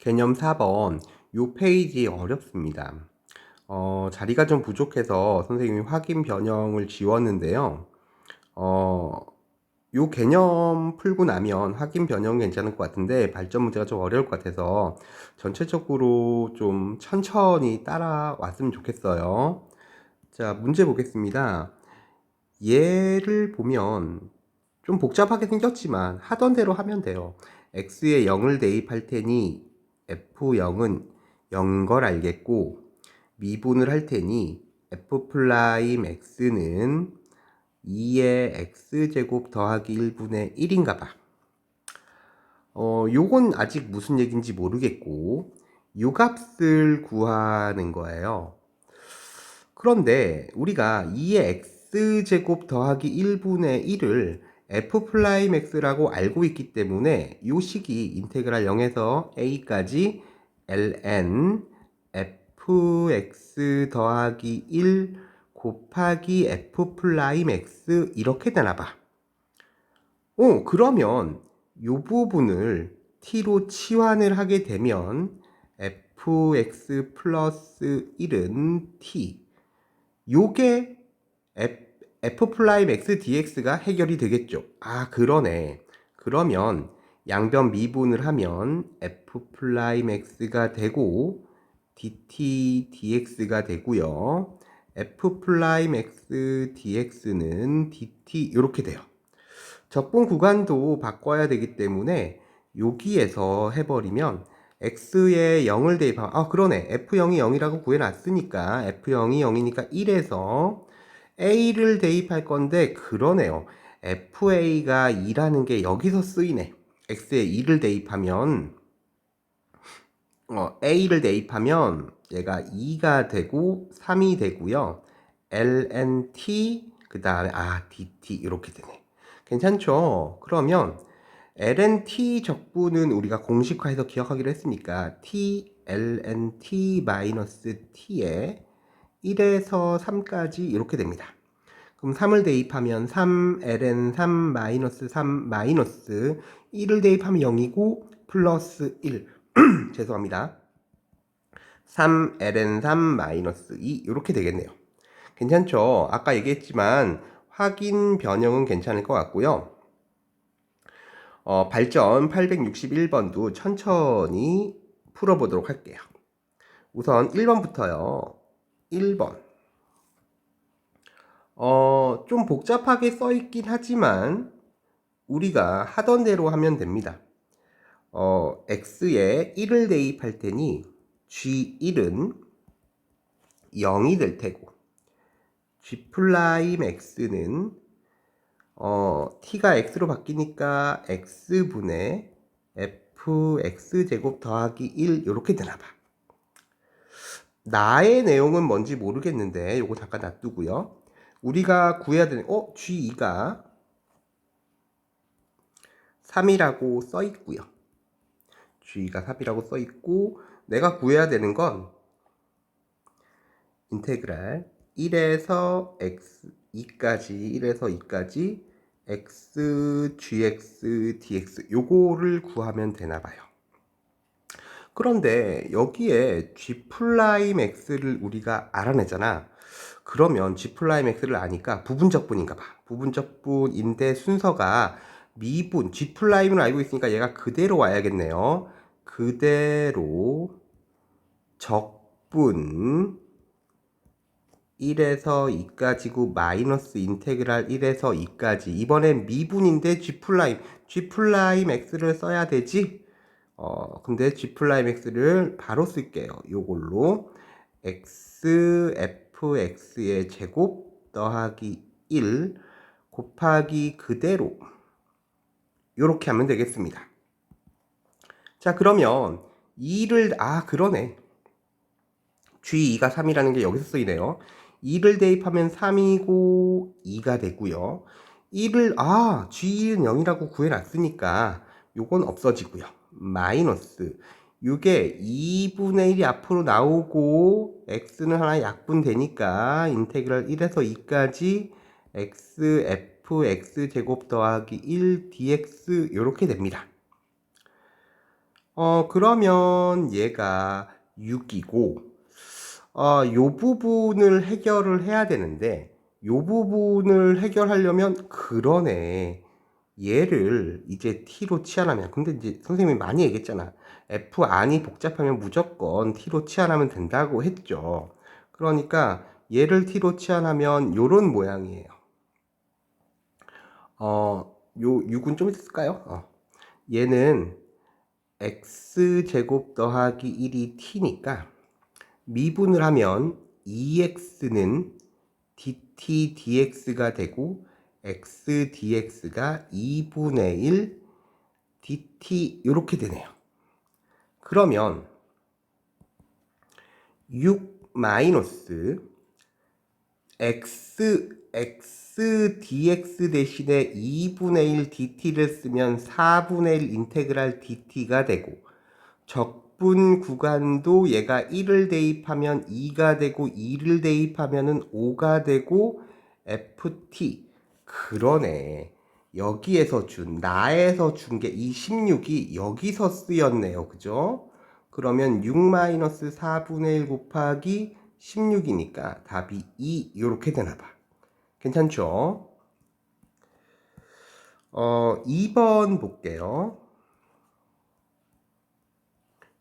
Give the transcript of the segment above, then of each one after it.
개념 4번 요 페이지 어렵습니다. 자리가 좀 부족해서 선생님이 확인 변형을 지웠는데요. 요 개념 풀고 나면 확인 변형 괜찮을 것 같은데 발전 문제가 좀 어려울 것 같아서 전체적으로 좀 천천히 따라왔으면 좋겠어요. 자, 문제 보겠습니다. 얘를 보면 좀 복잡하게 생겼지만 하던 대로 하면 돼요. x에 0을 대입할 테니 f0은 0인 걸 알겠고, 미분을 할 테니 f 프라임 x는 2의 x제곱 더하기 1분의 1인가 봐. 요건 아직 무슨 얘기인지 모르겠고, 요 값을 구하는 거예요. 그런데 우리가 2의 x제곱 더하기 1분의 1을 f 프라임 x라고 알고 있기 때문에 이 식이 인테그랄 0에서 a까지 ln fx 더하기 1 곱하기 f 프라임 x 이렇게 되나 봐. 그러면 이 부분을 t로 치환을 하게 되면 fx 플러스 1은 t, 요게 f 프라임 x dx가 해결이 되겠죠. 아, 그러네. 그러면 양변 미분을 하면 f 프라임 x가 되고 dt dx가 되고요. f 프라임 x dx는 dt 이렇게 돼요. 적분 구간도 바꿔야 되기 때문에 여기에서 해버리면 x에 0을 대입하면, 그러네. f0이 0이라고 구해놨으니까 f0이 0이니까 1에서 a를 대입할 건데, 그러네요. fa가 2라는 게 여기서 쓰이네. x에 2를 대입하면 a를 대입하면 얘가 2가 되고 3이 되고요. lnt 그 다음에 dt 이렇게 되네. 괜찮죠? 그러면 lnt 적분은 우리가 공식화해서 기억하기로 했으니까 t lnt-t에 1에서 3까지 이렇게 됩니다. 그럼 3을 대입하면 3ln3-3 1을 대입하면 0이고 플러스 1 죄송합니다. 3ln3-2 이렇게 되겠네요. 괜찮죠? 아까 얘기했지만 확인 변형은 괜찮을 것 같고요. 발전 861번도 천천히 풀어보도록 할게요. 우선 1번부터요. 1번. 좀 복잡하게 써있긴 하지만 우리가 하던 대로 하면 됩니다. x에 1을 대입할 테니 g1은 0이 될 테고, g 프라임 x는 t가 x로 바뀌니까 x분의 fx제곱 더하기 1 이렇게 되나봐. 나의 내용은 뭔지 모르겠는데 요거 잠깐 놔두고요. 우리가 구해야 되는 g2가 3이라고 써있고요. g가 3이라고 써있고, 내가 구해야 되는 건 인테그랄 1에서 x 2까지 1에서 2까지 x gx dx 요거를 구하면 되나봐요. 그런데 여기에 g 프라임 x를 우리가 알아내잖아. 그러면 g 프라임 x를 아니까 부분적분인가 봐. 부분적분인데 순서가 미분, g 프라임을 알고 있으니까 얘가 그대로 와야겠네요. 그대로 적분 1에서 2까지고 마이너스 인테그랄 1에서 2까지. 이번엔 미분인데 g 프라임 x를 써야 되지? 근데 g 프라임 x를 바로 쓸게요. 요걸로 x fx의 제곱 더하기 1 곱하기 그대로 요렇게 하면 되겠습니다. 자, 그러면 2를 그러네. g2가 3이라는 게 여기서 쓰이네요. 2를 대입하면 3이고 2가 되고요. 1을 g2는 0이라고 구해놨으니까 요건 없어지고요. 마이너스 6에 2분의 1이 앞으로 나오고 x는 하나 약분되니까 인테그랄 1에서 2까지 x fx 제곱 더하기 1 dx 요렇게 됩니다. 그러면 얘가 6이고, 요 부분을 해결을 해야 되는데, 요 부분을 해결하려면, 그러네. 얘를 이제 t로 치환하면, 근데 이제 선생님이 많이 얘기했잖아. f 안이 복잡하면 무조건 t로 치환하면 된다고 했죠. 그러니까 얘를 t로 치환하면 요런 모양이에요. 요 6은 좀 있을까요? 얘는 x제곱 더하기 1이 t니까 미분을 하면 2x는 dt dx가 되고 x dx가 2분의 1 dt 이렇게 되네요. 그러면 6 마이너스 x dx 대신에 2분의 1 dt를 쓰면 4분의 1 인테그랄 dt가 되고, 적분 구간도 얘가 1을 대입하면 2가 되고 2를 대입하면 5가 되고 ft. 그러네. 여기에서 나에서 준 게 이 16이 여기서 쓰였네요. 그죠? 그러면 6-4분의 1 곱하기 16이니까 답이 2 이렇게 되나봐. 괜찮죠? 2번 볼게요.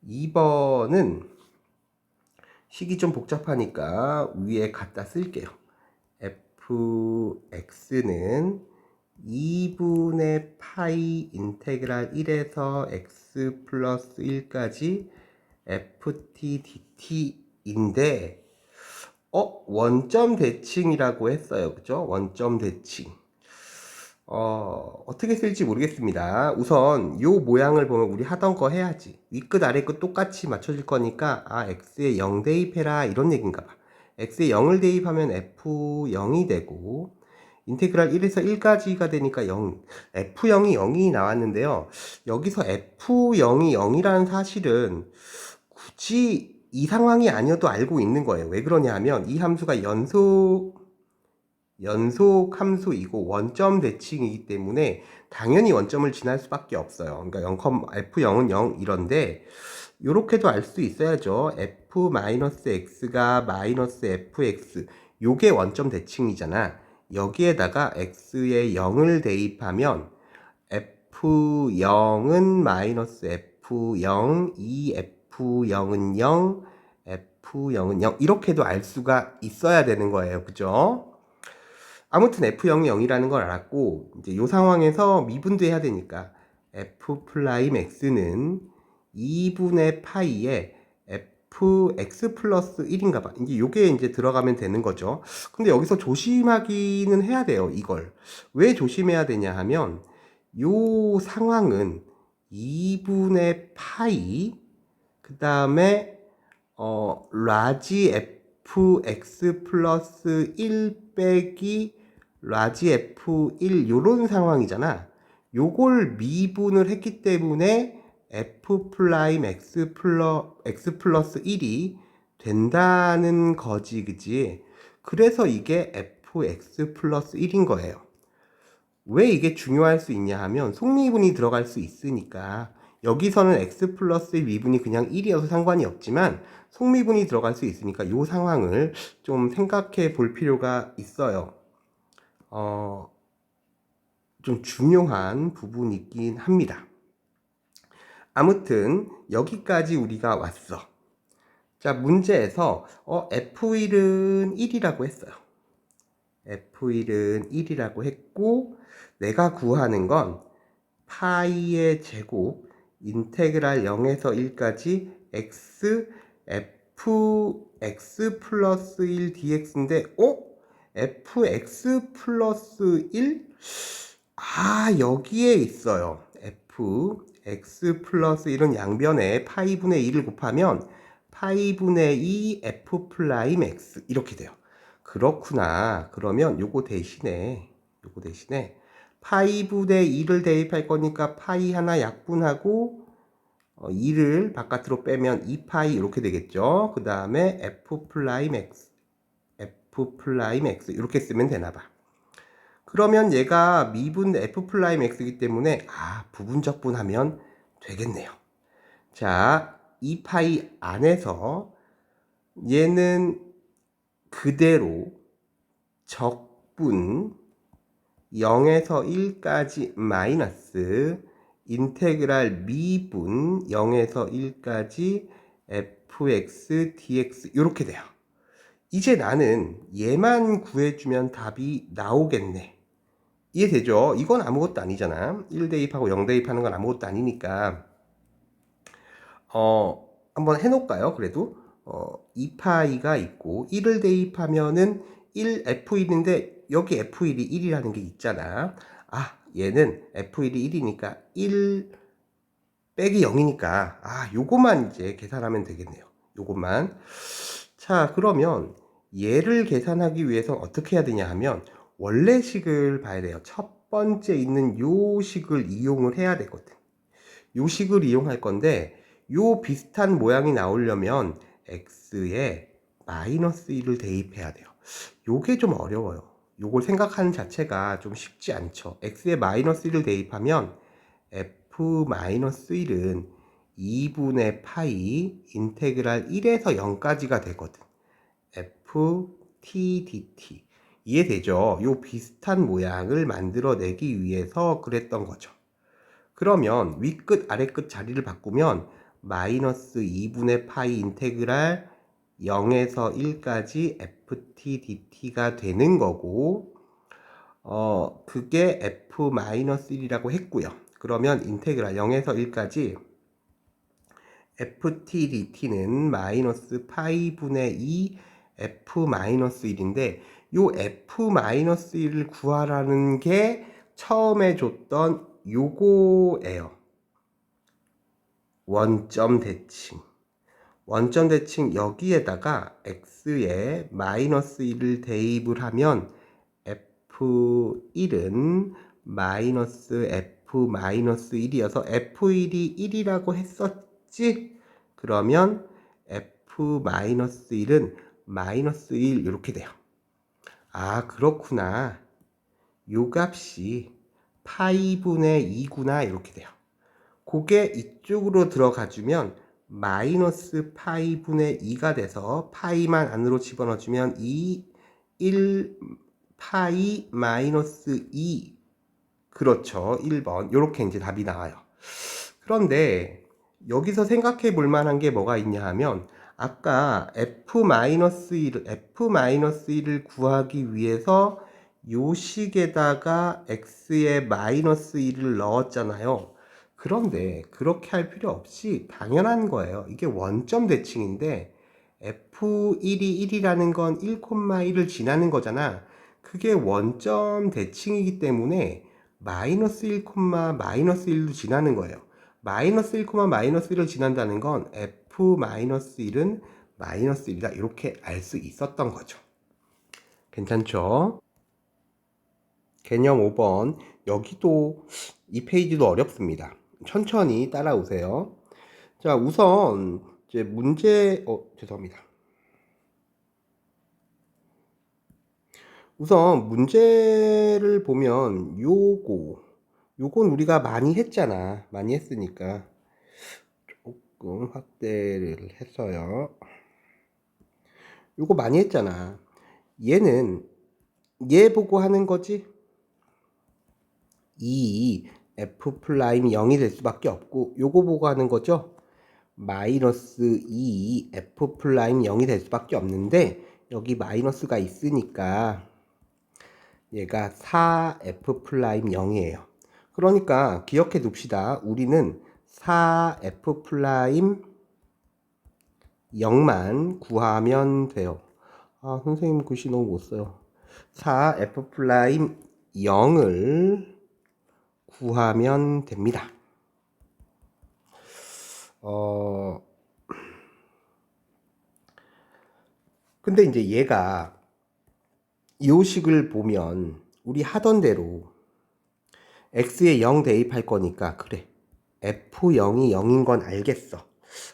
2번은 식이 좀 복잡하니까 위에 갖다 쓸게요. fx는 2분의 파이 인테그랄 1에서 x 플러스 1까지 ft dt인데 원점 대칭이라고 했어요. 그죠? 원점 대칭. 어떻게 쓸지 모르겠습니다. 우선 요 모양을 보면 우리 하던 거 해야지. 윗끝 아래끝 똑같이 맞춰줄 거니까 x에 0 대입해라 이런 얘기인가 봐. x에 0을 대입하면 f0이 되고 인테그랄 1에서 1까지가 되니까 0, f0이 0이 나왔는데요. 여기서 f0이 0이라는 사실은 굳이 이 상황이 아니어도 알고 있는 거예요. 왜 그러냐 하면 이 함수가 연속 함수이고 원점 대칭이기 때문에 당연히 원점을 지날 수밖에 없어요. 그러니까 f0은 0 이런데 요렇게도 알 수 있어야죠. f-x가 마이너스 fx 요게 원점 대칭이잖아. 여기에다가 x에 0을 대입하면 f0은 마이너스 f0, 2f0은 0, f0은 0 이렇게도 알 수가 있어야 되는 거예요. 그죠? 아무튼 f0이 0이라는 걸 알았고, 이제 이 상황에서 미분도 해야 되니까 f'(x는 2분의 파이에 fx 플러스 1인가 봐. 이제 요게 이제 들어가면 되는 거죠. 근데 여기서 조심하기는 해야 돼요, 이걸. 왜 조심해야 되냐 하면 요 상황은 2분의 파이 그 다음에 라지 fx 플러스 1 빼기 라지 f1 요런 상황이잖아. 요걸 미분을 했기 때문에 f 프라임 x 플러스 1이 된다는 거지, 그지? 그래서 이게 fx 플러스 1인 거예요. 왜 이게 중요할 수 있냐 하면 속미분이 들어갈 수 있으니까. 여기서는 x 플러스 1 미분이 그냥 1이어서 상관이 없지만 속미분이 들어갈 수 있으니까 이 상황을 좀 생각해 볼 필요가 있어요. 좀 중요한 부분이긴 합니다. 아무튼 여기까지 우리가 왔어. 자, 문제에서 f1은 1이라고 했어요. f1은 1이라고 했고 내가 구하는 건 파이의 제곱 인테그랄 0에서 1까지 x fx 플러스 1 dx인데 fx 플러스 1? 여기에 있어요. fx 플러스 1은 양변에 파이분의 2를 곱하면 파이분의 2 f 프라임 x 이렇게 돼요. 그렇구나. 그러면 요거 대신에 파이분의 2를 대입할 거니까 파이 하나 약분하고 2를 바깥으로 빼면 2파이 이렇게 되겠죠. 그 다음에 f 프라임 x 이렇게 쓰면 되나봐. 그러면 얘가 미분 f 프라임 x이기 때문에 부분적분하면 되겠네요. 자, 이 파이 안에서 얘는 그대로 적분 0에서 1까지 마이너스 인테그랄 미분 0에서 1까지 fx dx 이렇게 돼요. 이제 나는 얘만 구해주면 답이 나오겠네. 이해되죠? 이건 아무것도 아니잖아. 1 대입하고 0 대입하는 건 아무것도 아니니까 한번 해놓을까요? 그래도 2파이가 있고 1을 대입하면은 1F1인데 여기 F1이 1이라는 게 있잖아. 아, 얘는 F1이 1이니까 1 빼기 0이니까 요것만 이제 계산하면 되겠네요. 요것만. 자, 그러면 얘를 계산하기 위해서 어떻게 해야 되냐 하면 원래 식을 봐야 돼요. 첫 번째 있는 요 식을 이용을 해야 되거든. 요 식을 이용할 건데 요 비슷한 모양이 나오려면 x에 마이너스 1을 대입해야 돼요. 요게 좀 어려워요. 요걸 생각하는 자체가 좀 쉽지 않죠. x에 마이너스 1을 대입하면 f-1은 2분의 파이 인테그랄 1에서 0까지가 되거든. f t dt 이해되죠? 요 비슷한 모양을 만들어내기 위해서 그랬던 거죠. 그러면 위끝 아래끝 자리를 바꾸면 마이너스 2분의 파이 인테그랄 0에서 1까지 ft dt가 되는 거고 그게 f-1이라고 했고요. 그러면 인테그랄 0에서 1까지 ft dt는 마이너스 파이 분의 2 f-1인데 요 f-1을 구하라는 게 처음에 줬던 요거예요. 원점 대칭. 원점 대칭 여기에다가 x에 마이너스 1을 대입을 하면 f1은 마이너스 f-1이어서 f1이 1이라고 했었지? 그러면 f-1은 마이너스 1 이렇게 돼요. 아, 그렇구나. 요 값이 파이분의 2구나 이렇게 돼요. 그게 이쪽으로 들어가주면 마이너스 파이분의 2가 돼서 파이만 안으로 집어넣어주면 1 파이 마이너스 2 그렇죠. 1번 이렇게 이제 답이 나와요. 그런데 여기서 생각해 볼 만한 게 뭐가 있냐 하면 아까 f-1을 구하기 위해서 요 식에다가 x에 마이너스 1을 넣었잖아요. 그런데 그렇게 할 필요 없이 당연한 거예요. 이게 원점 대칭인데 f1이 1이라는 건 1,1을 지나는 거잖아. 그게 원점 대칭이기 때문에 마이너스 1, 마이너스 1도 지나는 거예요. 마이너스 1, 마이너스 1을 지난다는 건 f-1은 마이너스 1이다. 이렇게 알 수 있었던 거죠. 괜찮죠? 개념 5번. 여기도 이 페이지도 어렵습니다. 천천히 따라오세요. 자, 우선 이제 죄송합니다. 우선 문제를 보면 요건 우리가 많이 했잖아. 많이 했으니까 조금 확대를 했어요. 요거 많이 했잖아. 얘는 얘 보고 하는 거지. 이 f 프라임 0이 될 수밖에 없고 요거 보고 하는 거죠. 마이너스 2 f 프라임 0이 될 수밖에 없는데 여기 마이너스가 있으니까 얘가 4f 프라임 0이에요. 그러니까 기억해 둡시다. 우리는 4f 프라임 0만 구하면 돼요. 아, 선생님 글씨 너무 못 써요. 4f 프라임 0을 구하면 됩니다. 근데 이제 얘가 이 식을 보면 우리 하던 대로 x에 0 대입할 거니까 그래. f0이 0인 건 알겠어.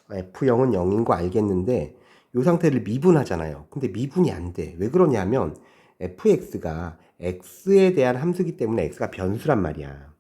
f0은 0인 거 알겠는데 이 상태를 미분하잖아요. 근데 미분이 안 돼. 왜 그러냐면 fx가 x에 대한 함수기 때문에 x가 변수란 말이야.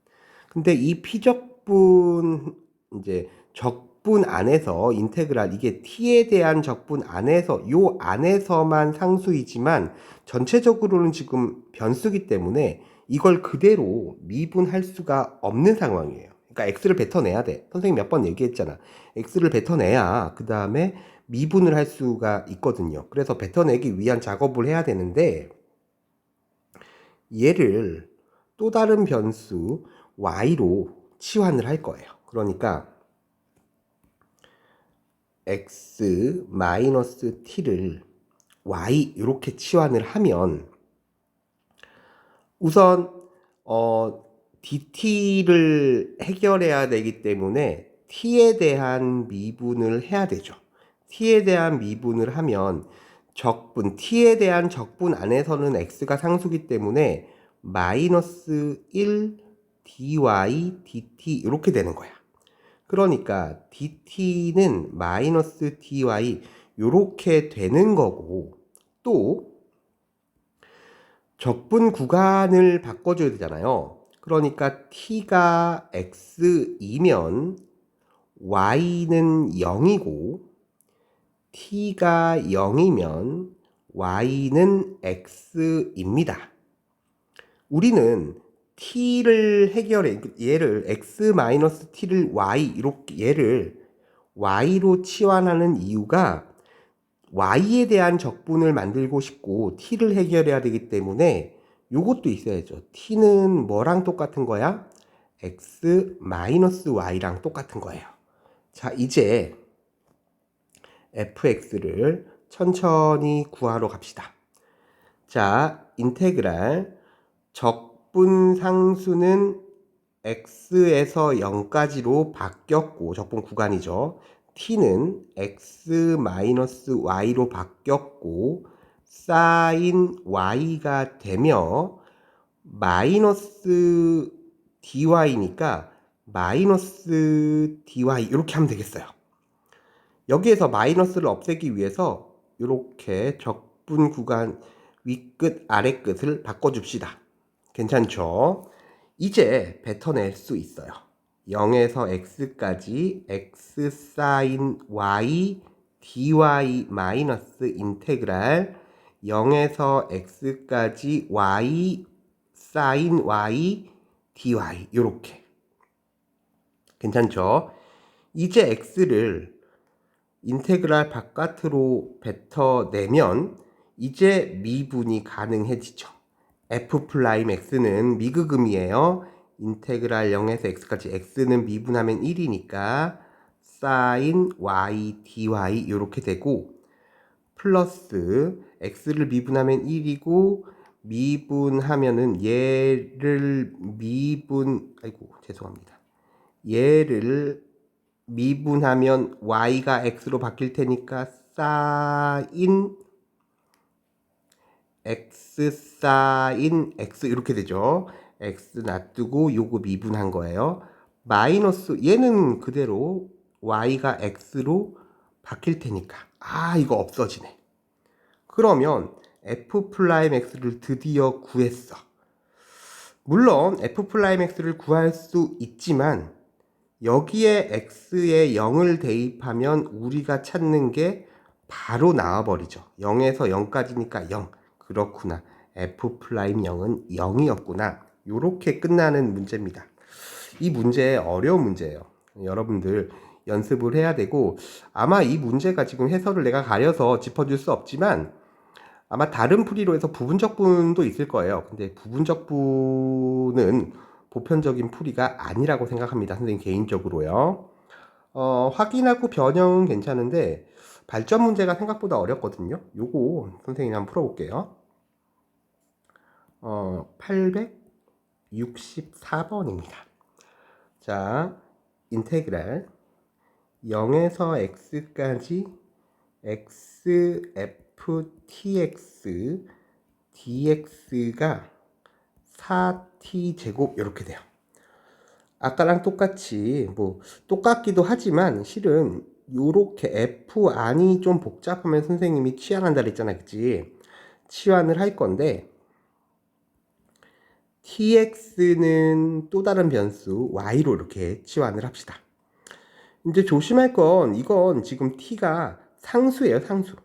근데 이 피적분 이제 적분 안에서 인테그랄 이게 t에 대한 적분 안에서 요 안에서만 상수이지만 전체적으로는 지금 변수기 때문에 이걸 그대로 미분할 수가 없는 상황이에요. 그러니까 x를 뱉어내야 돼. 선생님 몇 번 얘기했잖아. x를 뱉어내야 그 다음에 미분을 할 수가 있거든요. 그래서 뱉어내기 위한 작업을 해야 되는데 얘를 또 다른 변수 y로 치환을 할 거예요. 그러니까 x 마이너스 t를 y 이렇게 치환을 하면 우선 dt를 해결해야 되기 때문에 t에 대한 미분을 해야 되죠. t에 대한 미분을 하면 적분 t에 대한 적분 안에서는 x가 상수기 때문에 마이너스 1 dy dt 이렇게 되는 거야. 그러니까 dt는 마이너스 dy 요렇게 되는 거고 또 적분 구간을 바꿔줘야 되잖아요. 그러니까 t가 x이면 y는 0이고 t가 0이면 y는 x입니다. 우리는 t를 해결해 얘를 x-t를 y 이렇게 얘를 y로 치환하는 이유가 y에 대한 적분을 만들고 싶고 t를 해결해야 되기 때문에 요것도 있어야죠. t는 뭐랑 똑같은 거야? x-y랑 똑같은 거예요. 자, 이제 fx를 천천히 구하러 갑시다. 자, 인테그랄 적분 상수는 x에서 0까지로 바뀌었고 적분 구간이죠. t는 x-y로 바뀌었고 사인 y가 되며 마이너스 dy니까 마이너스 dy 이렇게 하면 되겠어요. 여기에서 마이너스를 없애기 위해서 이렇게 적분 구간 윗끝 아랫끝을 바꿔줍시다. 괜찮죠? 이제 뱉어낼 수 있어요. 0에서 x까지 x sin y dy 마이너스 인테그랄 0에서 x까지 y sin y dy 요렇게. 괜찮죠? 이제 x를 인테그랄 바깥으로 뱉어내면 이제 미분이 가능해지죠. f'x는 미극음이에요. 인테그랄 0에서 x까지 x는 미분하면 1이니까 sin y dy 이렇게 되고 플러스 x를 미분하면 1이고 미분하면은 얘를 죄송합니다. 얘를 미분하면 y가 x로 바뀔 테니까 sin x sin x 이렇게 되죠. x 놔두고 요거 미분한 거예요. 마이너스 얘는 그대로 y가 x로 바뀔 테니까 이거 없어지네. 그러면 f'x를 드디어 구했어. 물론 f'x를 구할 수 있지만 여기에 x에 0을 대입하면 우리가 찾는 게 바로 나와버리죠. 0에서 0까지니까 0. 그렇구나. f'0은 0이었구나. 요렇게 끝나는 문제입니다. 이 문제 어려운 문제예요. 여러분들 연습을 해야 되고 아마 이 문제가 지금 해설을 내가 가려서 짚어줄 수 없지만 아마 다른 풀이로 해서 부분적분도 있을 거예요. 근데 부분적분은 보편적인 풀이가 아니라고 생각합니다. 선생님 개인적으로요. 확인하고 변형은 괜찮은데 발전 문제가 생각보다 어렵거든요. 요거 선생님이 한번 풀어볼게요. 864번입니다. 자, 인테그랄 0에서 x까지 xftx dx가 4t제곱 이렇게 돼요. 아까랑 똑같이 똑같기도 하지만 실은 요렇게 f 안이 좀 복잡하면 선생님이 치환한다 그랬잖아, 그치? 치환을 할 건데 tx는 또 다른 변수 y로 이렇게 치환을 합시다. 이제 조심할 건 이건 지금 t가 상수예요, 상수.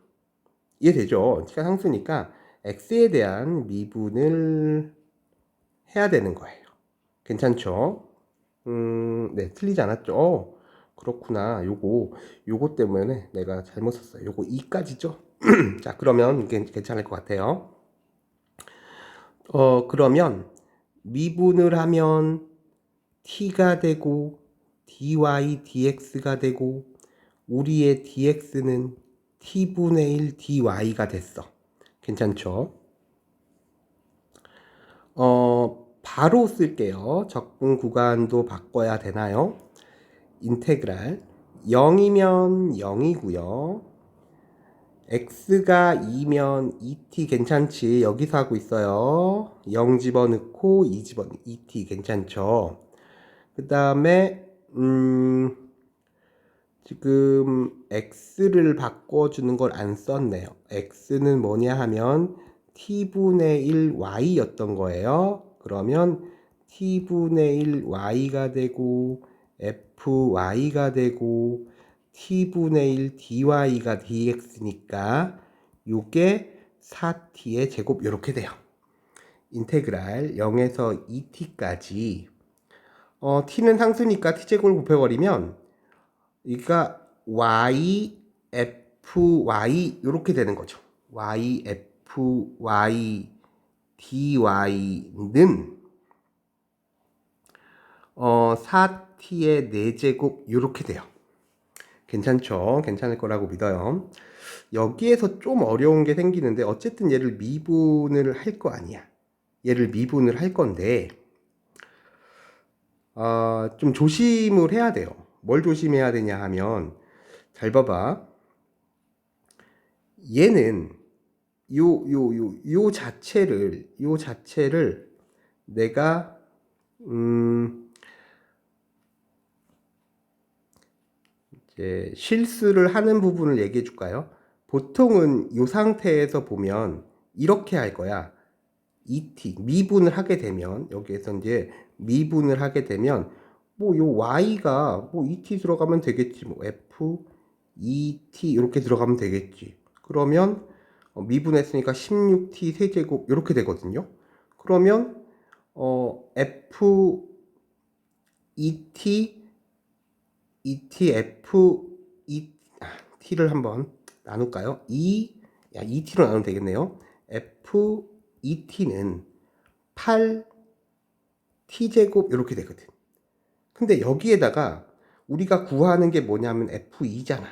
이해되죠? t가 상수니까 x에 대한 미분을 해야 되는 거예요. 괜찮죠? 네, 틀리지 않았죠? 그렇구나. 요거 때문에 내가 잘못 썼어요. 요거 2까지죠? 자, 그러면 이게 괜찮을 것 같아요. 그러면 미분을 하면 t가 되고 dy dx가 되고 우리의 dx는 t분의 1 dy가 됐어. 괜찮죠? 바로 쓸게요. 적분 구간도 바꿔야 되나요? 인테그랄 0이면 0이고요. x가 2면 2t 괜찮지? 여기서 하고 있어요. 0 집어넣고 2t 괜찮죠? 그 다음에 지금 x를 바꿔주는 걸 안 썼네요. x는 뭐냐 하면 t분의 1 y였던 거예요. 그러면 t분의 1 y가 되고 fy가 되고 t분의 1 dy가 dx니까 요게 4t의 제곱 이렇게 돼요. 인테그랄 0에서 2t까지 t는 상수니까 t제곱을 곱해버리면 그러니까 y, fy 이렇게 되는 거죠. y, fy, dy는 4t의 4제곱 이렇게 돼요. 괜찮죠? 괜찮을 거라고 믿어요. 여기에서 좀 어려운 게 생기는데 어쨌든 얘를 미분을 할 거 아니야. 얘를 미분을 할 건데 좀 조심을 해야 돼요. 뭘 조심해야 되냐 하면 잘 봐봐. 얘는 요 자체를 내가 이제 실수를 하는 부분을 얘기해 줄까요? 보통은 요 상태에서 보면 이렇게 할 거야. ET 미분을 하게 되면 여기에서 이제 미분을 하게 되면 뭐 요 y가 뭐 ET 들어가면 되겠지. 뭐 f ET 이렇게 들어가면 되겠지. 그러면 미분했으니까 16t 세제곱 이렇게 되거든요. 그러면 f et f t를 한번 나눌까요? 야 2t로 나누면 되겠네요. f et는 8 t제곱 이렇게 되거든. 근데 여기에다가 우리가 구하는 게 뭐냐면 f2잖아.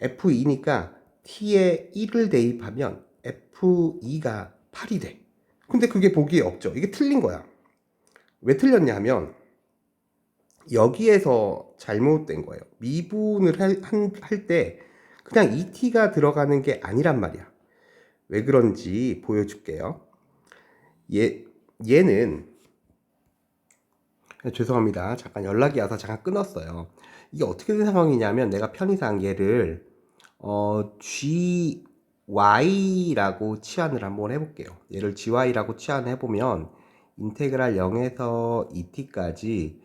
f2니까 t에 1을 대입하면 f2가 8이 돼. 근데 그게 보기에 없죠. 이게 틀린 거야. 왜 틀렸냐 하면 여기에서 잘못된 거예요. 미분을 할 때 그냥 et가 들어가는 게 아니란 말이야. 왜 그런지 보여줄게요. 얘는 죄송합니다. 잠깐 연락이 와서 잠깐 끊었어요. 이게 어떻게 된 상황이냐면 내가 편의상 얘를 gy라고 치환을 한번 해볼게요. 얘를 gy라고 치환해 보면 인테그랄 0에서 2t까지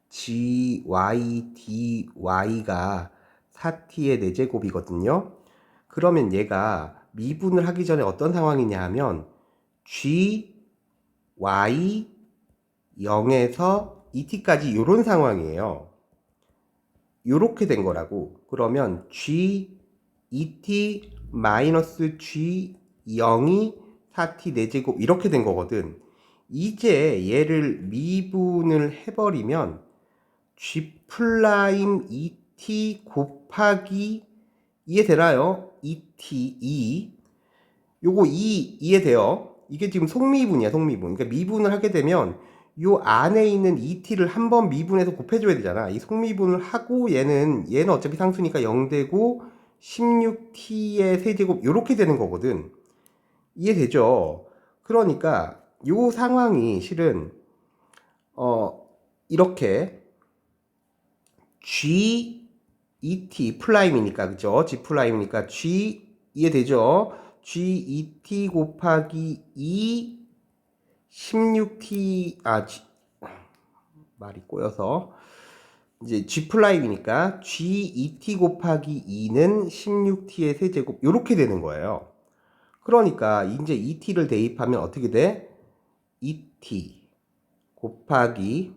gy dy가 4t의 4제곱이거든요. 그러면 얘가 미분을 하기 전에 어떤 상황이냐 하면 gy 0에서 2t까지 이런 상황이에요. 요렇게 된 거라고. 그러면 g 2t 마이너스 g 0이 4t 4제곱 이렇게 된 거거든. 이제 얘를 미분을 해버리면 g 프라임 2t 곱하기 이해되나요? 2t 2 요거 2 이해돼요? 이게 지금 속미분이야, 속미분. 그러니까 미분을 하게 되면 요 안에 있는 2t를 한번 미분해서 곱해줘야 되잖아. 이 속미분을 하고 얘는 어차피 상수니까 0 되고 16t의 세제곱 요렇게 되는 거거든. 이해되죠? 그러니까 요 상황이 실은 이렇게 g 2t 프라임이니까 그죠? g 프라임이니까 g 이해되죠? g 2t 곱하기 2 16t 말이 꼬여서 이제 G 프라임이니까 GET 곱하기 2는 16T의 세제곱 이렇게 되는 거예요. 그러니까 이제 ET를 대입하면 어떻게 돼? ET 곱하기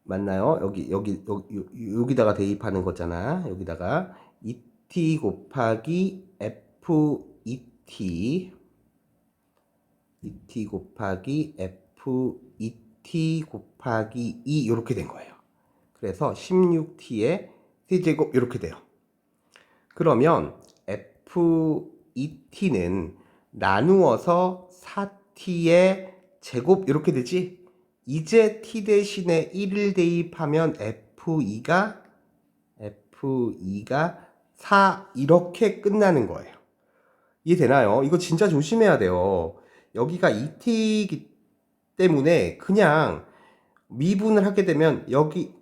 맞나요? 여기다가 대입하는 거잖아. 여기다가 ET 곱하기 FET ET 곱하기 FET 곱하기 2 이렇게 된 거예요. 그래서 16T의 세제곱 이렇게 돼요. 그러면 FET는 나누어서 4T의 제곱 이렇게 되지? 이제 T 대신에 1을 대입하면 F2가 4 이렇게 끝나는 거예요. 이해되나요? 이거 진짜 조심해야 돼요. 여기가 ET이기 때문에 그냥 미분을 하게 되면 여기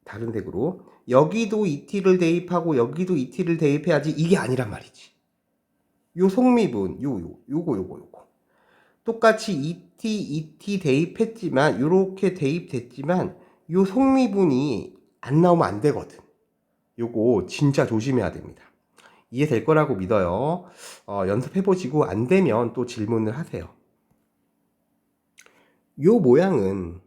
다른 덱으로 여기도 ET를 대입하고 여기도 ET를 대입해야지 이게 아니란 말이지. 요 속미분 요거 똑같이 ET 대입했지만 요렇게 대입됐지만 요 속미분이 안 나오면 안 되거든. 요거 진짜 조심해야 됩니다. 이해될 거라고 믿어요. 연습해보시고 안 되면 또 질문을 하세요. 요 모양은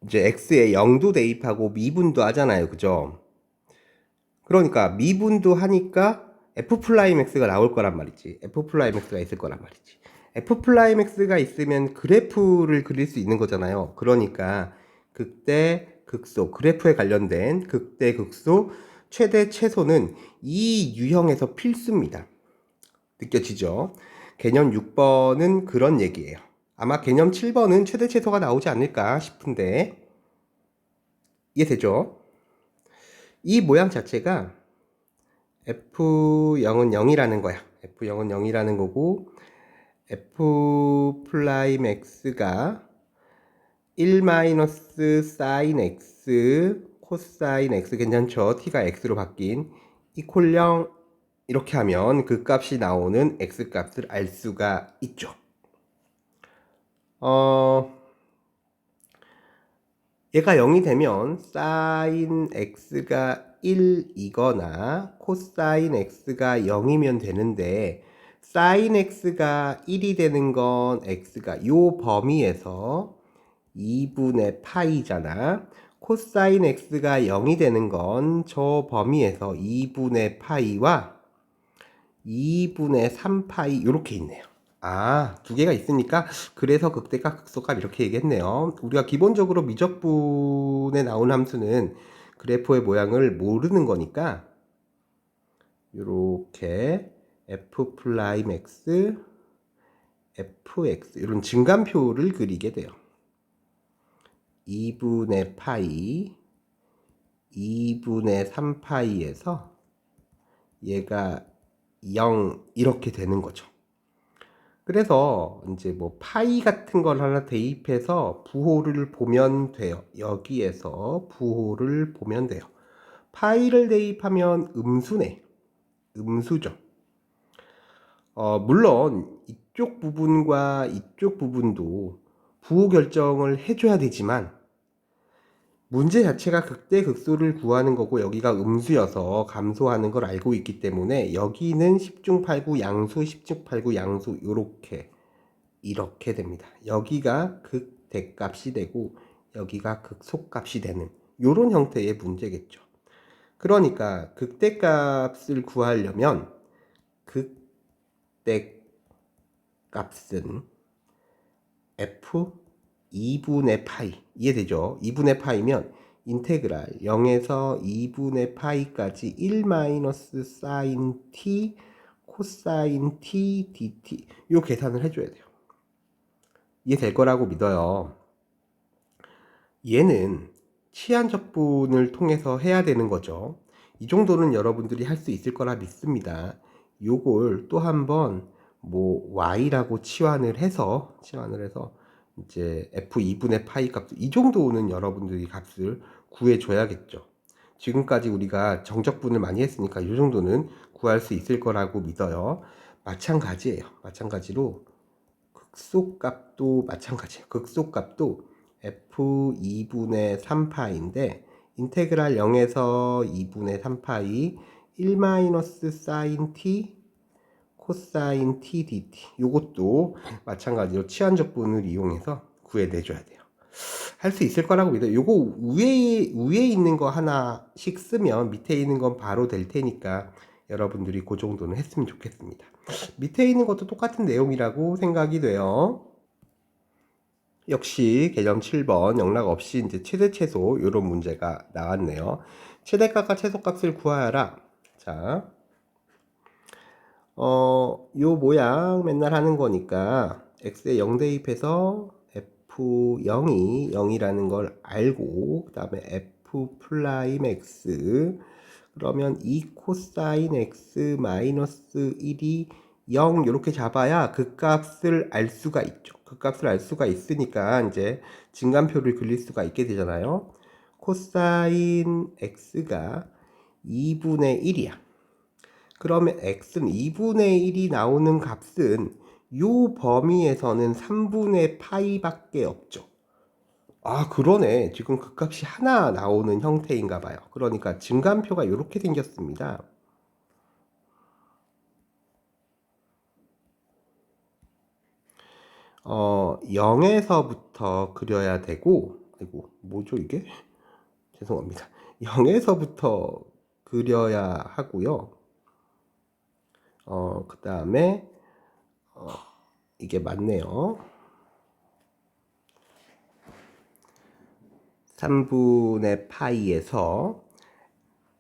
이제 x에 0도 대입하고 미분도 하잖아요. 그죠? 그러니까 미분도 하니까 f'x가 나올 거란 말이지. f'x가 있을 거란 말이지. f'x가 있으면 그래프를 그릴 수 있는 거잖아요. 그러니까 극대, 극소, 그래프에 관련된 극대, 극소, 최대, 최소는 이 유형에서 필수입니다. 느껴지죠? 개념 6번은 그런 얘기예요. 아마 개념 7번은 최대, 최소가 나오지 않을까 싶은데 이해되죠? 이 모양 자체가 F0은 0이라는 거야. F0은 0이라는 거고 F'X가 1-sin X 코사인 X 괜찮죠? T가 X로 바뀐 이퀄 0 이렇게 하면 그 값이 나오는 X 값을 알 수가 있죠. 얘가 0이 되면 sin x가 1이거나 코사인 x가 0이면 되는데 sin x가 1이 되는 건 x가 요 범위에서 2분의 파이잖아. 코사인 x가 0이 되는 건 저 범위에서 2분의 파이와 2분의 3파이 이렇게 있네요. 두 개가 있으니까 그래서 극대값 극소값 이렇게 얘기했네요. 우리가 기본적으로 미적분에 나온 함수는 그래프의 모양을 모르는 거니까 이렇게 f'(x), fx 이런 증간표를 그리게 돼요. 2분의 파이, 2분의 3파이에서 얘가 0 이렇게 되는 거죠. 그래서 이제 뭐 파이 같은 걸 하나 대입해서 부호를 보면 돼요. 여기에서 부호를 보면 돼요. 파이를 대입하면 음수네. 음수죠. 물론 이쪽 부분과 이쪽 부분도 부호 결정을 해줘야 되지만 문제 자체가 극대극소를 구하는 거고 여기가 음수여서 감소하는 걸 알고 있기 때문에 여기는 10중 8구 양수 10중 8구 양수 이렇게 됩니다. 여기가 극대값이 되고 여기가 극소값이 되는 이런 형태의 문제겠죠. 그러니까 극대값을 구하려면 극대값은 f 2분의 파이 이해되죠? 2분의 파이면 인테그랄 0에서 2분의 파이까지 1-sin t 코사인 t dt 요 계산을 해줘야 돼요. 이해될 거라고 믿어요. 얘는 치환 적분을 통해서 해야 되는 거죠. 이 정도는 여러분들이 할 수 있을 거라 믿습니다. 요걸 또 한번 뭐 y라고 치환을 해서 이제 f2분의 파이 값, 이 정도는 여러분들이 값을 구해줘야겠죠. 지금까지 우리가 정적분을 많이 했으니까 이 정도는 구할 수 있을 거라고 믿어요. 마찬가지예요. 마찬가지로 극소값도 마찬가지예요. 극소값도 f2분의 3파인데 인테그랄 0에서 2분의 3파이 1-sin t 코사인 t dt 요것도 마찬가지로 치환적분을 이용해서 구해내줘야 돼요. 할 수 있을 거라고 믿어요. 요거 위에 있는 거 하나씩 쓰면 밑에 있는 건 바로 될 테니까 여러분들이 그 정도는 했으면 좋겠습니다. 밑에 있는 것도 똑같은 내용이라고 생각이 돼요. 역시 개념 7번 영락 없이 이제 최대 최소 이런 문제가 나왔네요. 최대값과 최소값을 구하여라. 자, 요 모양 맨날 하는 거니까 x에 0 대입해서 f0이 0이라는 걸 알고 그 다음에 f 프라임 x 그러면 2 코사인 x 마이너스 1이 0 이렇게 잡아야 그 값을 알 수가 있죠. 그 값을 알 수가 있으니까 이제 증간표를 그릴 수가 있게 되잖아요. 코사인 x가 2분의 1이야. 그러면 x는 2분의 1이 나오는 값은 요 범위에서는 3분의 파이밖에 없죠. 아, 그러네. 지금 그 값이 하나 나오는 형태인가 봐요. 그러니까 증간표가 이렇게 생겼습니다. 어, 0에서부터 그려야 되고, 아이고, 뭐죠 이게? 죄송합니다. 0에서부터 그려야 하고요. 그 다음에, 이게 맞네요. 3분의 파이에서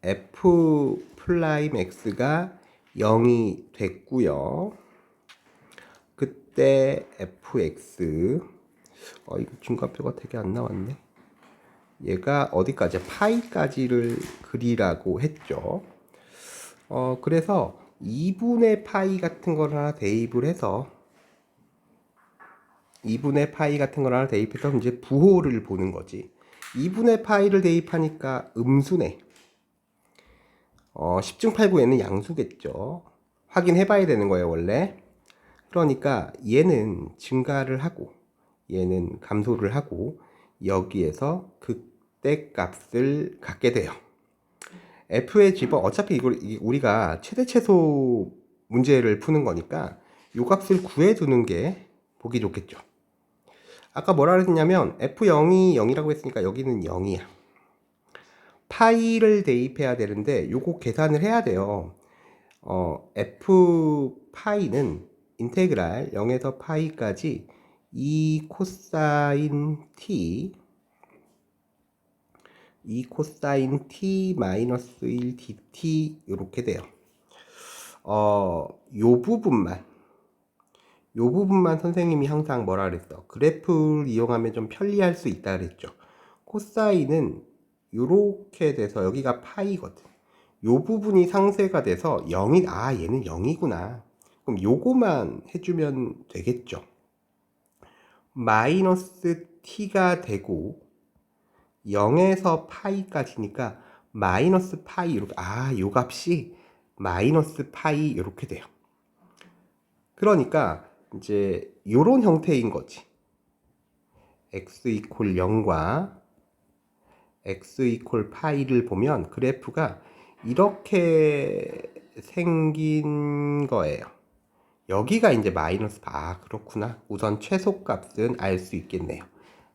f 프라임 x가 0이 됐고요. 그때 fx 이거 증가표가 되게 안 나왔네. 얘가 어디까지? 파이까지를 그리라고 했죠. 그래서 2분의 파이 같은 걸 하나 대입을 해서 2분의 파이 같은 걸 하나 대입해서 이제 부호를 보는 거지. 2분의 파이를 대입하니까 음수네. 10중 8구에는 양수겠죠. 확인해 봐야 되는 거예요, 원래. 그러니까 얘는 증가를 하고 얘는 감소를 하고 여기에서 극대 값을 갖게 돼요. f의 집은 어차피 이걸 우리가 최대 최소 문제를 푸는 거니까 요 값을 구해 두는 게 보기 좋겠죠. 아까 뭐라 그랬냐면 f0이 0이라고 했으니까 여기는 0이야. 파이를 대입해야 되는데 요거 계산을 해야 돼요. f 파이는 인테그랄 0에서 파이까지 2 코사인 t 마이너스 1 dt 이렇게 돼요. 요 부분만 선생님이 항상 뭐라 그랬어? 그래프를 이용하면 좀 편리할 수 있다 그랬죠. 코사인은 요렇게 돼서 여기가 파이거든. 요 부분이 상쇄가 돼서 0이 얘는 0이구나. 그럼 요거만 해주면 되겠죠. 마이너스 t가 되고 0에서 파이까지니까 마이너스 파이 이렇게 요 값이 마이너스 파이 이렇게 돼요. 그러니까 이제 요런 형태인 거지. x 이퀄 0과 x 이퀄 파이를 보면 그래프가 이렇게 생긴 거예요. 여기가 이제 마이너스 그렇구나. 우선 최소값은 알 수 있겠네요.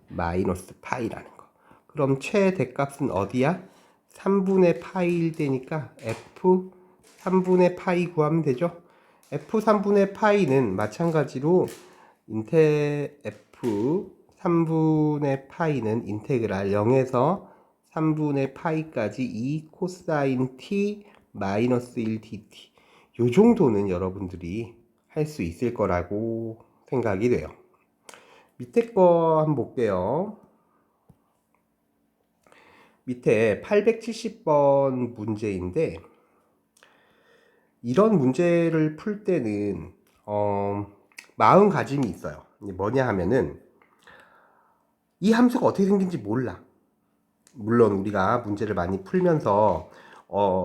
마이너스 파이라는 거. 그럼 최대값은 어디야? 3분의 파이일 때니까 f 3분의 파이 구하면 되죠. f 3분의 파이는 마찬가지로 f 3분의 파이는 인테그랄 0에서 3분의 파이까지 2 코사인 t 마이너스 1 dt 요 정도는 여러분들이 할 수 있을 거라고 생각이 돼요. 밑에 거 한번 볼게요. 밑에 870번 문제인데 이런 문제를 풀 때는 마음가짐이 있어요. 뭐냐 하면은 이 함수가 어떻게 생긴지 몰라. 물론 우리가 문제를 많이 풀면서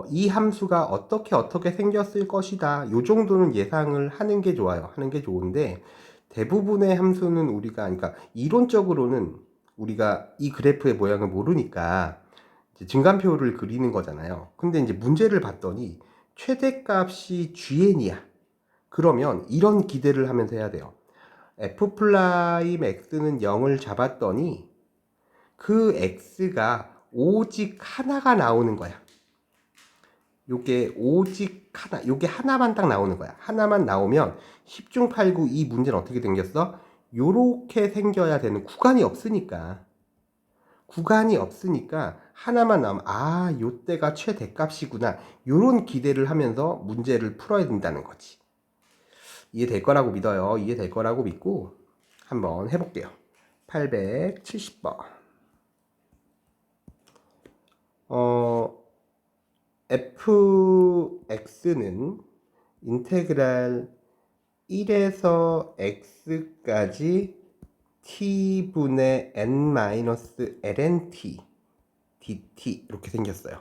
이 함수가 어떻게 생겼을 것이다 요 정도는 예상을 하는 게 좋아요. 하는 게 좋은데 대부분의 함수는 우리가, 그러니까 이론적으로는 우리가 이 그래프의 모양을 모르니까 이제 증간표를 그리는 거잖아요. 근데 이제 문제를 봤더니 최대값이 GN이야. 그러면 이런 기대를 하면서 해야 돼요. F 프라임 X는 0을 잡았더니 그 X가 오직 하나가 나오는 거야. 요게 오직 하나, 요게 하나만 딱 나오는 거야. 하나만 나오면 10중 8구 이 문제는 어떻게 생겼어? 요렇게 생겨야 되는 구간이 없으니까. 구간이 없으니까 하나만 나오면 아, 요때가 최대값이구나. 요런 기대를 하면서 문제를 풀어야 된다는 거지. 이해될 거라고 믿어요. 이해될 거라고 믿고 한번 해볼게요. 870번. fx는 인테그랄 1에서 x까지 t분의 n-ln t dt 이렇게 생겼어요.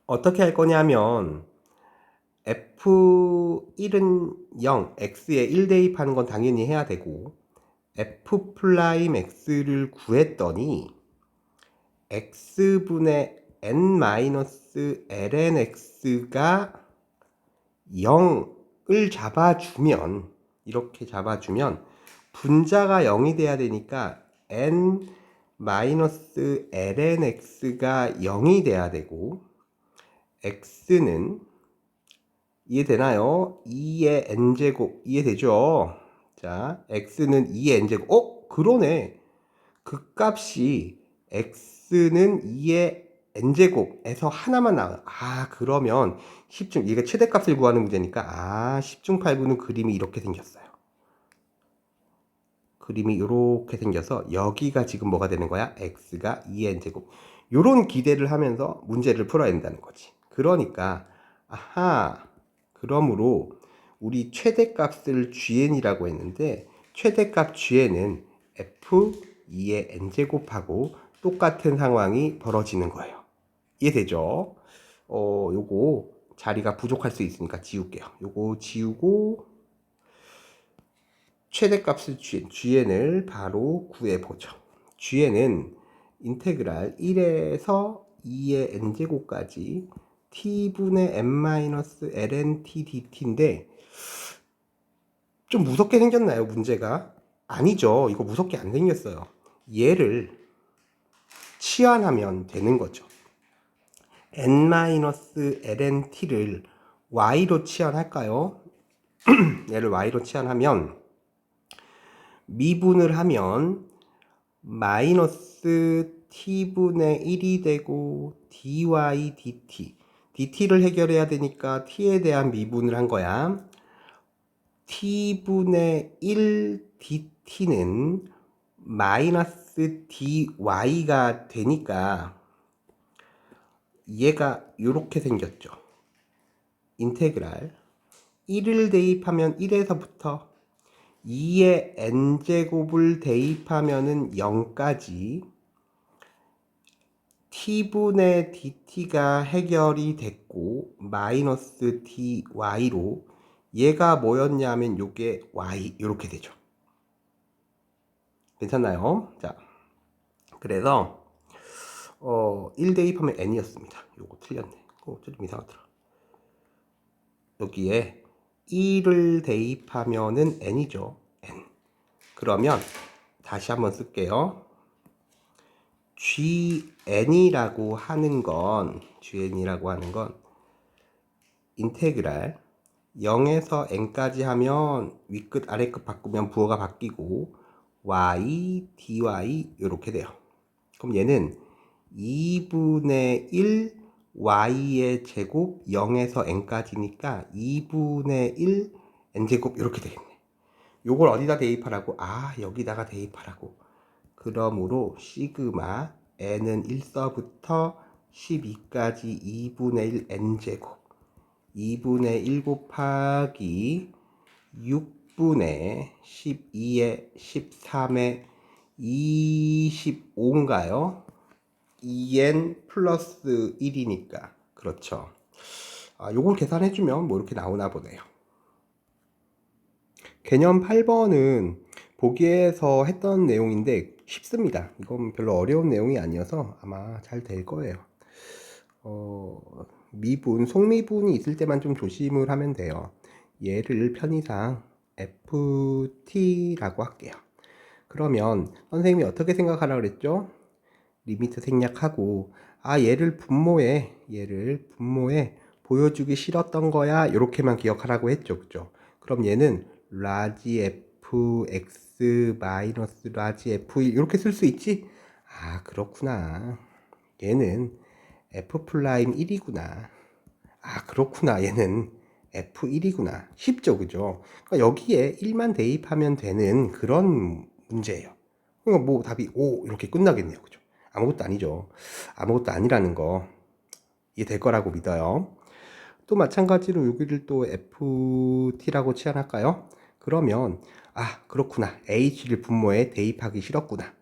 어떻게 할 거냐면 f1은 0, x에 1 대입하는 건 당연히 해야 되고 f 프라임 x를 구했더니 x분의 n-ln x가 0을 잡아주면, 이렇게 잡아주면 분자가 0이 돼야 되니까 n-ln x가 0이 돼야 되고 x는 이해되나요? 2의 n제곱 이해되죠? 자, x는 2의 n제곱. 그러네. 그 값이 x는 2의 n제곱에서 하나만 나와요. 아, 그러면 10중, 이게 최대값을 구하는 문제니까 10중 8구는 그림이 이렇게 생겼어요. 그림이 이렇게 생겨서 여기가 지금 뭐가 되는 거야? x가 2의 n제곱. 요런 기대를 하면서 문제를 풀어야 된다는 거지. 그러니까 그러므로 우리 최대값을 GN이라고 했는데 최대값 GN은 f2의 n제곱하고 똑같은 상황이 벌어지는 거예요. 이해되죠? 요거 자리가 부족할 수 있으니까 지울게요. 요거 지우고 최대값을 GN을 바로 구해보죠. GN은 인테그랄 1에서 2의 n제곱까지 t분의 n-ln t dt인데 좀 무섭게 생겼나요, 문제가? 아니죠. 이거 무섭게 안 생겼어요. 얘를 치환하면 되는 거죠. n-ln t를 y로 치환할까요? 얘를 y로 치환하면 미분을 하면 마이너스 t분의 1이 되고 dy dt를 해결해야 되니까 t에 대한 미분을 한 거야. t분의 1 dt는 마이너스 dy가 되니까 얘가 이렇게 생겼죠. 인테그랄 1을 대입하면 1에서부터 2의 n제곱을 대입하면은 0까지 t분의 dt가 해결이 됐고 마이너스 dy로 얘가 뭐였냐면 요게 y 이렇게 되죠. 괜찮나요? 자, 그래서 1 대입하면 n이었습니다. 요거 틀렸네. 좀 이상하더라. 여기에 1을 대입하면은 n이죠. n. 그러면 다시 한번 쓸게요. gn이라고 하는 건 인테그랄 0에서 n까지 하면 윗끝 아래끝 바꾸면 부호가 바뀌고 y, dy 이렇게 돼요. 그럼 얘는 2분의 1 y의 제곱 0에서 n까지니까 2분의 1 n제곱 이렇게 되겠네. 요걸 어디다 대입하라고? 여기다가 대입하라고. 그러므로 시그마 n은 1서부터 12까지 2분의 1 n제곱 2분의 1 곱하기 6분의 12의 13의 25인가요? 2n 플러스 1이니까 그렇죠. 요걸 계산해주면 뭐 이렇게 나오나 보네요. 개념 8번은 보기에서 했던 내용인데 쉽습니다. 이건 별로 어려운 내용이 아니어서 아마 잘 될 거예요. 미분, 속미분이 있을 때만 좀 조심을 하면 돼요. 얘를 편의상 ft라고 할게요. 그러면 선생님이 어떻게 생각하라 그랬죠? 리미트 생략하고 얘를 분모에 보여주기 싫었던 거야 이렇게만 기억하라고 했죠. 그죠? 그럼 얘는 라지 fx 마이너스 라지 f1 이렇게 쓸 수 있지? 그렇구나. 얘는 f 프라임 1이구나. 그렇구나. 얘는 f1이구나. 쉽죠, 그죠? 그러니까 여기에 1만 대입하면 되는 그런 문제예요. 그러니까 뭐 답이 5 이렇게 끝나겠네요, 그죠? 아무것도 아니죠. 아무것도 아니라는 거 이해될 거라고 믿어요. 또 마찬가지로 여기를 또 ft라고 치환할까요? 그러면 그렇구나. h를 분모에 대입하기 싫었구나.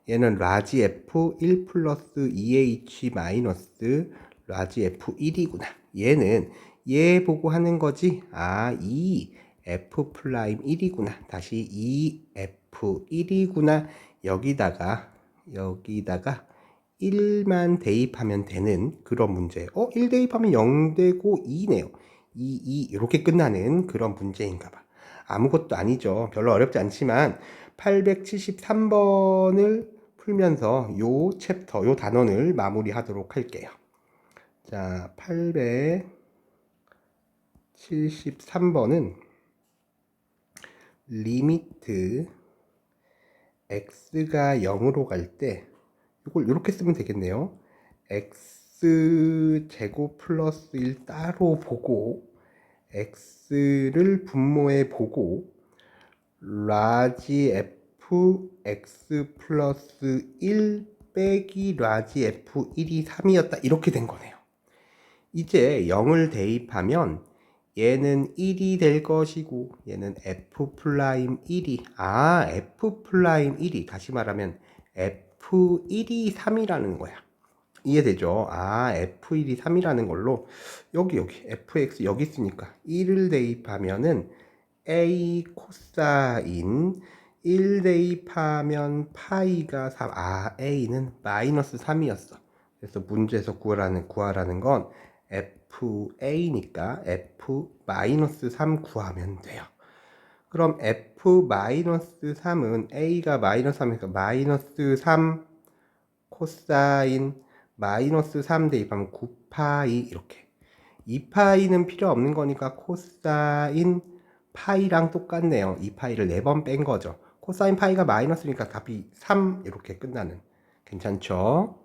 얘는 라지 f 1 플러스 2h 마이너스 라지 f1이구나. 얘는 얘 보고 하는 거지. 이 f 프라임 1이구나. 다시 이 f1이구나. 여기다가 1만 대입하면 되는 그런 문제. 1 대입하면 0 되고 2네요. 2 이렇게 끝나는 그런 문제인가 봐. 아무것도 아니죠. 별로 어렵지 않지만 873번을 풀면서 요 챕터, 요 단원을 마무리하도록 할게요. 자, 873번은 리미트 x가 0으로 갈 때 이걸 이렇게 쓰면 되겠네요. x 제곱 플러스 1 따로 보고 x를 분모해 보고 라지 f x 플러스 1 빼기 라지 f1이 3이었다 이렇게 된 거네요. 이제 0을 대입하면 얘는 1이 될 것이고 얘는 f 프라임 1이 f 프라임 1이 다시 말하면 f1이 3이라는 거야. 이해되죠? f1이 3이라는 걸로 여기 fx 여기 있으니까 1을 대입하면은 a 코사인 1 대입하면 파이가 3 a는 마이너스 3이었어. 그래서 문제에서 구하라는 건 fa니까 f 마이너스 3 구하면 돼요. 그럼 f 마이너스 3은 a가 마이너스 3이니까 마이너스 3 코사인 마이너스 3 대입하면 9파이 이렇게. 2파이는 필요 없는 거니까 코사인 파이랑 똑같네요. 2파이를 4번 뺀 거죠. 코사인 파이가 마이너스니까 답이 3 이렇게 끝나는. 괜찮죠?